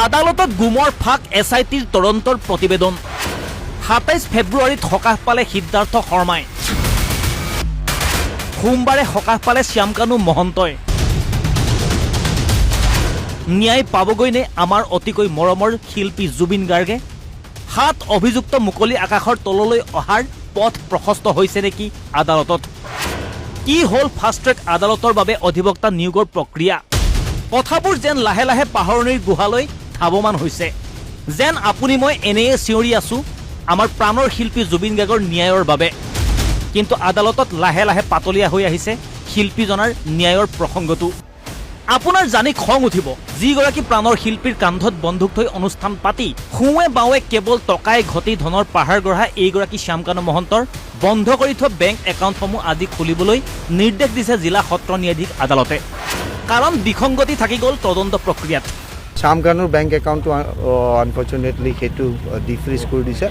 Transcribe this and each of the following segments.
আদালতত গুমৰ ফাঁক SITৰ তদন্তৰ প্ৰতিবেদন ২৭ ফেব্ৰুৱাৰীত সকাহ পালে সিদ্ধাৰ্থ শৰ্মাই সোমবাৰে সকাহ পালে শ্যামকানু মহন্তই ন্যায় পাবগৈনে আমাৰ অতিকৈ মৰমৰ শিল্পী জুবিন গাৰ্গে ৭ অভিযুক্ত মুকলি আকাশৰ তললৈ অহাৰ পথ প্ৰশস্ত হৈছে নেকি আদালতত কি হ'ল ফাষ্ট ট্ৰেক আদালতৰ বাবে অধিবক্তা নিয়োগৰ প্ৰক্ৰিয়া কথাবোৰ যেন লাহে লাহে পাহৰণিৰ গুহালৈ ধাৱমান হৈছে যেন আপুনি মই এনেয়ে চিঞৰি আছো আমাৰ প্ৰাণৰ শিল্পী জুবিন গাৰ্গৰ ন্যায়ৰ বাবে কিন্তু আদালতত লাহে লাহে পাতলীয়া হৈ আহিছে শিল্পীজনাৰ ন্যায়ৰ প্ৰসংগটো আপোনাৰ জানি খং উঠিব যিগৰাকী প্ৰাণৰ শিল্পীৰ কান্ধত বন্ধুক থৈ অনুষ্ঠান পাতি খুৱে বাৱে কেৱল টকাই ঘটি ধনৰ পাহাৰ গঢ়া এইগৰাকী শ্যামকানু মহন্তৰ বন্ধ কৰি থোৱা বেংক একাউণ্টসমূহ আজি খুলিবলৈ নিৰ্দেশ দিছে জিলা সত্ৰ ন্যায়াধীশ আদালতে কাৰণ বিসংগতি থাকি গ'ল তদন্ত প্ৰক্ৰিয়াত শ্যামকানুৰ বেংক একাউণ্টটো আনফৰ্চুনেটলি সেইটো ডিফ্ৰিজ কৰি দিছে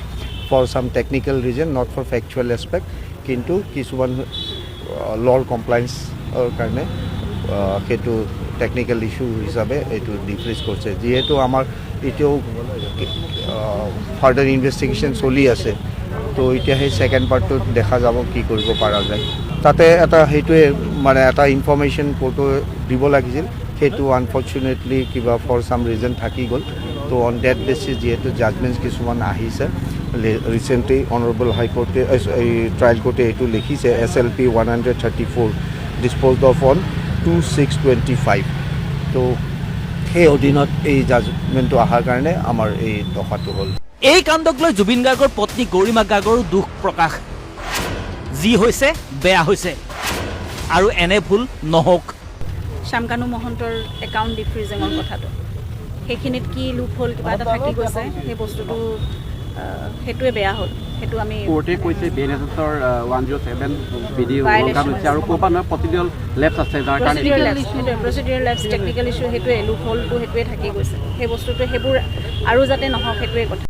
for some technical reason not for factual aspect কিন্তু কিছুমান ল'ৰ কমপ্লায়েন্সৰ কাৰণে সেইটো টেকনিকেল ইছ্যু হিচাপে এইটো ডিফ্ৰিজ কৰিছে যিহেতু আমাৰ এতিয়াও ফাৰ্ডাৰ ইনভেষ্টিগেশ্যন চলি আছে তো এতিয়া সেই ছেকেণ্ড পাৰ্টটোত দেখা যাব কি কৰিব পৰা যায় তাতে এটা সেইটোৱে মানে এটা ইনফৰ্মেশ্যন কোৰ্টে দিব লাগিছিল সেইটো আনফৰ্চুনেটলি কিবা ফৰ চাম ৰিজন থাকি গ'ল তো অন ডেট বেচিছ যিহেতু জাজমেণ্টছ কিছুমান আহিছে ৰিচেণ্টলি অনাৰেবল হাইকোৰ্টে এই ট্ৰায়েল কোৰ্টে এইটো লিখিছে SLP 134 ডিছপ'জ অফ অন 2625 তো সেই অধীনত এই জাজমেণ্টটো অহাৰ কাৰণে আমাৰ এই দফাটো হ'ল এই কাণ্ডক লৈ জুবিন গাৰ্গৰ পত্নী গৰিমা গাৰ্গৰো দুখ প্ৰকাশ যি হৈছে বেয়া হৈছে আৰু এনে ভুল নহওক শ্যামকানু মহন্তৰ একাউণ্ট ডিফ্ৰিজিঙৰ কথাটো সেইখিনিত কি লুপ হ'ল কিবা এটা থাকি গৈছে সেই বস্তুটো সেইটোৱে বেয়া হ'ল সেইটো আমি কোৰ্টে কৈছে BNSSৰ 107 বিধি উলংঘন হৈছে আৰু ক'ৰবাত নহয় প্ৰচিডিউৰেল লেপছ আছে যাৰ কাৰণে প্ৰচিডিউৰেল লেপছ টেকনিকেল ইছ্যু সেইটোৱে লুপ হ'লটো সেইটোৱে থাকি গৈছে সেই বস্তুটো সেইবোৰ আৰু যাতে নহওক সেইটোৱে কথা